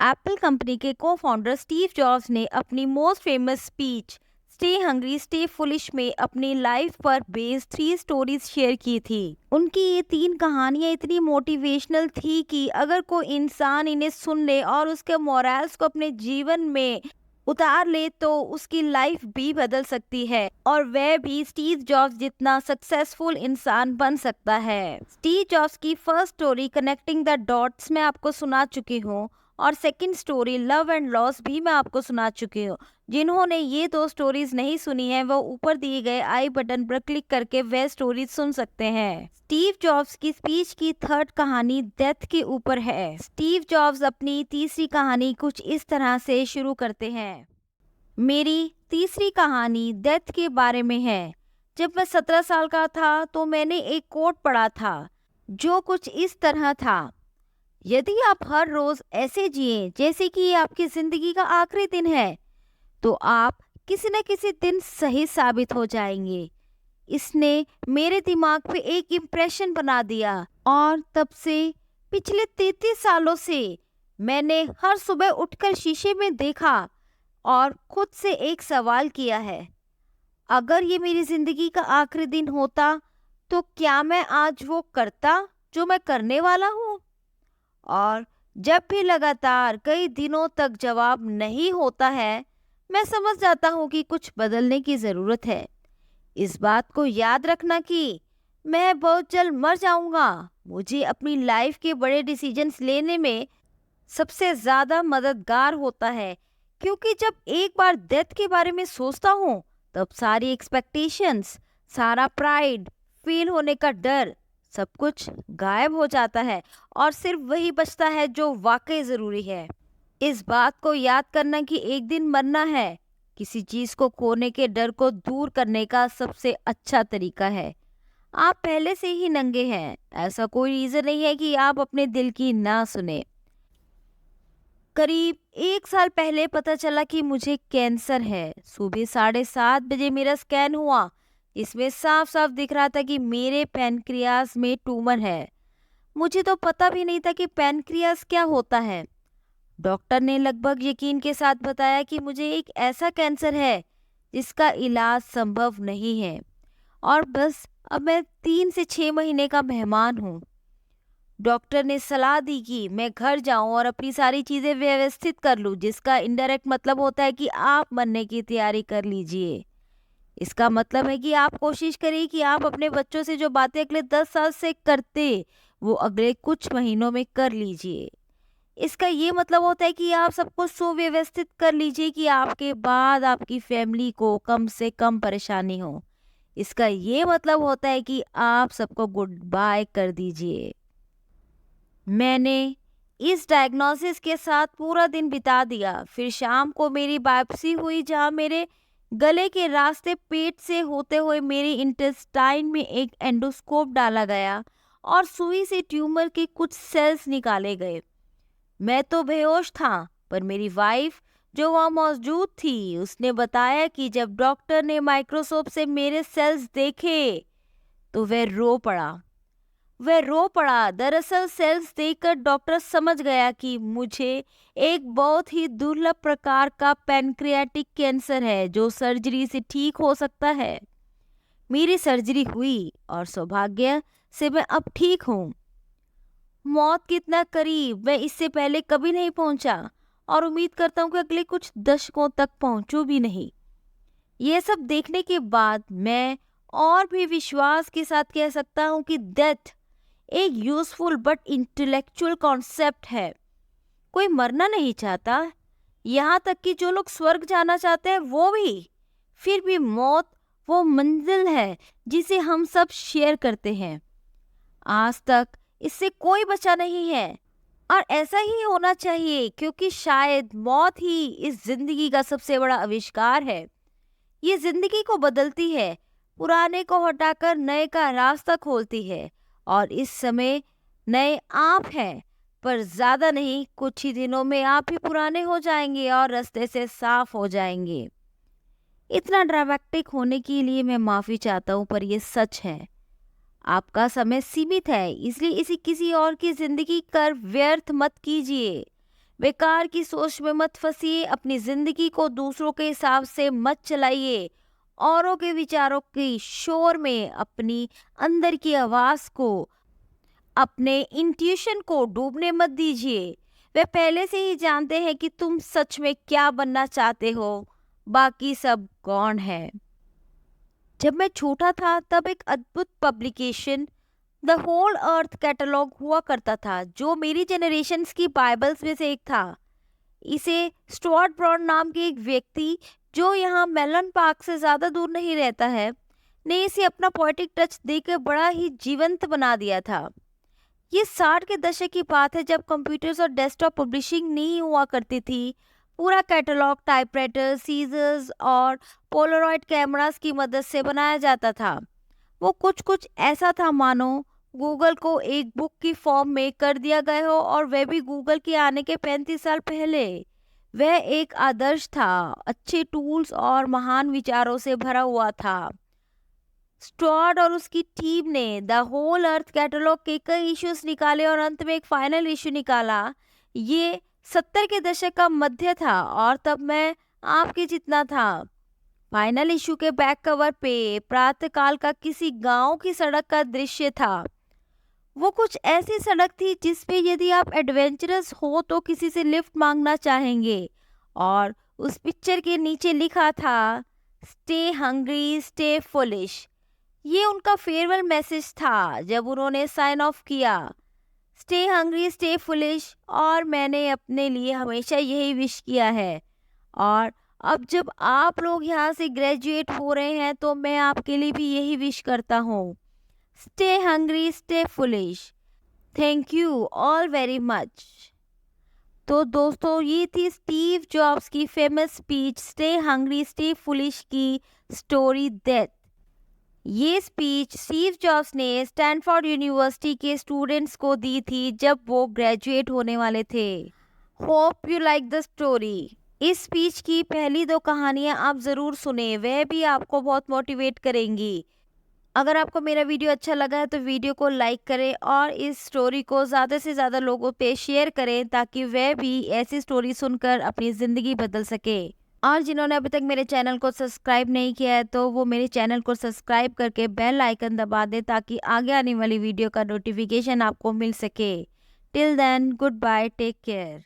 Apple company के को founder Steve jobs ने अपनी most famous speech stay hungry stay foolish में अपनी लाइफ पर बेस्ड 3 स्टोरीज शेयर की थी। उनकी ये 3 कहानियां इतनी मोटिवेशनल थी कि अगर कोई इंसान इन्हें सुन ले और उसके मोरल्स को अपने जीवन में उतार ले तो उसकी लाइफ भी बदल सकती है और वह भी स्टीव जॉब्स जितना सक्सेसफुल इंसान बन सकता है। स्टीव जॉब्स की first story connecting the dots मैं आपको सुना चुकी हूँ और second story love and loss भी मैं आपको सुना चुकी हूँ। जिन्होंने ये 2 स्टोरीज नहीं सुनी है वो ऊपर दिए गए आई बटन पर क्लिक करके वह स्टोरीज सुन सकते हैं। स्टीव जॉब्स की स्पीच की थर्ड कहानी डेथ के ऊपर है। स्टीव जॉब्स अपनी तीसरी कहानी कुछ इस तरह से शुरू करते हैं। मेरी तीसरी कहानी डेथ के बारे में है। जब मैं 17 साल का था तो मैंने एक कोट पढ़ा था जो कुछ इस तरह था, यदि आप हर रोज ऐसे जिए जैसे कि ये आपकी जिंदगी का आखिरी दिन है तो आप किसी न किसी दिन सही साबित हो जाएंगे। इसने मेरे दिमाग पे एक इम्प्रेशन बना दिया और तब से पिछले 33 सालों से मैंने हर सुबह उठकर शीशे में देखा और खुद से एक सवाल किया है, अगर ये मेरी जिंदगी का आखिरी दिन होता तो क्या मैं आज वो करता जो मैं करने वाला हूँ? और जब भी लगातार कई दिनों तक जवाब नहीं होता है, मैं समझ जाता हूँ कि कुछ बदलने की ज़रूरत है। इस बात को याद रखना कि मैं बहुत जल्द मर जाऊँगा मुझे अपनी लाइफ के बड़े डिसीजंस लेने में सबसे ज़्यादा मददगार होता है, क्योंकि जब एक बार डेथ के बारे में सोचता हूँ तब सारी एक्सपेक्टेशंस, सारा प्राइड, फेल होने का डर, सब कुछ गायब हो जाता है और सिर्फ वही बचता है जो वाकई ज़रूरी है। इस बात को याद करना कि एक दिन मरना है किसी चीज़ को खोने के डर को दूर करने का सबसे अच्छा तरीका है। आप पहले से ही नंगे हैं, ऐसा कोई रीज़न नहीं है कि आप अपने दिल की ना सुने। करीब 1 साल पहले पता चला कि मुझे कैंसर है। सुबह 7:30 बजे मेरा स्कैन हुआ। इसमें साफ साफ दिख रहा था कि मेरे पैनक्रियास में ट्यूमर है। मुझे तो पता भी नहीं था कि पैनक्रियास क्या होता है। डॉक्टर ने लगभग यकीन के साथ बताया कि मुझे एक ऐसा कैंसर है जिसका इलाज संभव नहीं है और बस अब मैं 3 से 6 महीने का मेहमान हूँ। डॉक्टर ने सलाह दी कि मैं घर जाऊं और अपनी सारी चीज़ें व्यवस्थित कर लूं, जिसका इनडायरेक्ट मतलब होता है कि आप मरने की तैयारी कर लीजिए। इसका मतलब है कि आप कोशिश करिए कि आप अपने बच्चों से जो बातें अगले 10 साल से करते वो अगले कुछ महीनों में कर लीजिए। इसका ये मतलब होता है कि आप सबको सुव्यवस्थित कर लीजिए कि आपके बाद आपकी फैमिली को कम से कम परेशानी हो। इसका ये मतलब होता है कि आप सबको गुड बाय कर दीजिए। मैंने इस डायग्नोसिस के साथ पूरा दिन बिता दिया। फिर शाम को मेरी बायोप्सी हुई जहां मेरे गले के रास्ते पेट से होते हुए मेरे इंटेस्टाइन में एक एंडोस्कोप डाला गया और सुई से ट्यूमर के कुछ सेल्स निकाले गए। मैं तो बेहोश था, पर मेरी वाइफ जो वहाँ मौजूद थी उसने बताया कि जब डॉक्टर ने माइक्रोस्कोप से मेरे सेल्स देखे तो वह रो पड़ा। दरअसल सेल्स देखकर डॉक्टर समझ गया कि मुझे एक बहुत ही दुर्लभ प्रकार का पैनक्रियाटिक कैंसर है जो सर्जरी से ठीक हो सकता है। मेरी सर्जरी हुई और सौभाग्य से मैं अब ठीक हूँ। मौत कितना करीब मैं इससे पहले कभी नहीं पहुंचा और उम्मीद करता हूँ कि अगले कुछ दशकों तक पहुंचूं भी नहीं। यह सब देखने के बाद मैं और भी विश्वास के साथ कह सकता हूँ कि डेथ एक यूजफुल बट इंटेलेक्चुअल कॉन्सेप्ट है। कोई मरना नहीं चाहता, यहाँ तक कि जो लोग स्वर्ग जाना चाहते हैं वो भी। फिर भी मौत वो मंजिल है जिसे हम सब शेयर करते हैं। आज तक इससे कोई बचा नहीं है और ऐसा ही होना चाहिए, क्योंकि शायद मौत ही इस जिंदगी का सबसे बड़ा आविष्कार है। ये जिंदगी को बदलती है, पुराने को हटाकर नए का रास्ता खोलती है और इस समय नए आप हैं, पर ज्यादा नहीं, कुछ ही दिनों में आप ही पुराने हो जाएंगे और रास्ते से साफ हो जाएंगे। इतना ड्रामेटिक होने के लिए मैं माफी चाहता हूँ, पर ये सच है। आपका समय सीमित है, इसलिए इसी किसी और की जिंदगी कर व्यर्थ मत कीजिए। बेकार की सोच में मत फंसिए, अपनी जिंदगी को दूसरों के हिसाब से मत चलाइए, औरों के विचारों की शोर में अपनी अंदर की आवाज को, अपने इंट्यूशन को डूबने मत दीजिए। वे पहले से ही जानते हैं कि तुम सच में क्या बनना चाहते हो, बाकी सब गौण है। जब मैं छोटा था तब एक अद्भुत publication the Whole Earth Catalog हुआ करता था, जो मेरी जनरेशन्स की बाइबल्स में से एक था। इसे स्टुअर्ट ब्रॉड नाम के एक व्यक्ति, जो यहाँ मेलन पार्क से ज़्यादा दूर नहीं रहता है, ने इसे अपना पोएटिक टच देकर बड़ा ही जीवंत बना दिया था। ये 60 के दशक की बात है, जब कंप्यूटर्स और डेस्कटॉप पब्लिशिंग नहीं हुआ करती थी। पूरा कैटलॉग टाइपराइटर, सीजर्स और पोलरॉइड कैमरास की मदद से बनाया जाता था। वो कुछ कुछ ऐसा था मानो गूगल को एक बुक की फॉर्म में कर दिया गया हो, और वह भी गूगल के आने के 35 साल पहले। वह एक आदर्श था, अच्छे टूल्स और महान विचारों से भरा हुआ था। स्टुअर्ट और उसकी टीम ने द होल अर्थ कैटलॉग के कई इश्यूज निकाले और अंत में एक फाइनल इशू निकाला। ये 70 के दशक का मध्य था और तब मैं आपके जितना था। फाइनल इशू के बैक कवर पे प्रातःकाल का किसी गांव की सड़क का दृश्य था। वो कुछ ऐसी सड़क थी जिस पे यदि आप एडवेंचरस हो तो किसी से लिफ्ट मांगना चाहेंगे, और उस पिक्चर के नीचे लिखा था, स्टे हंग्री स्टे फुलिश। ये उनका फेयरवेल मैसेज था जब उन्होंने साइन ऑफ किया, स्टे हंग्री स्टे फुलिश। और मैंने अपने लिए हमेशा यही विश किया है। और अब जब आप लोग यहाँ से ग्रेजुएट हो रहे हैं तो मैं आपके लिए भी यही विश करता हूँ, stay hungry stay foolish. Thank you all very much. तो दोस्तों, ये थी स्टीव जॉब्स की famous speech stay hungry stay foolish की स्टोरी डेथ। ये स्पीच स्टीव जॉब्स ने स्टैनफोर्ड यूनिवर्सिटी के स्टूडेंट्स को दी थी जब वो ग्रेजुएट होने वाले थे। Hope you like the story. इस स्पीच की पहली 2 कहानियां आप ज़रूर सुने, वह भी आपको बहुत मोटिवेट करेंगी। अगर आपको मेरा वीडियो अच्छा लगा है तो वीडियो को लाइक करें और इस स्टोरी को ज़्यादा से ज़्यादा लोगों पे शेयर करें, ताकि वह भी ऐसी स्टोरी सुनकर अपनी ज़िंदगी बदल सके। और जिन्होंने अभी तक मेरे चैनल को सब्सक्राइब नहीं किया है तो वो मेरे चैनल को सब्सक्राइब करके बेल आइकन दबा दें, ताकि आगे आने वाली वीडियो का नोटिफिकेशन आपको मिल सके। Till then, goodbye, take care.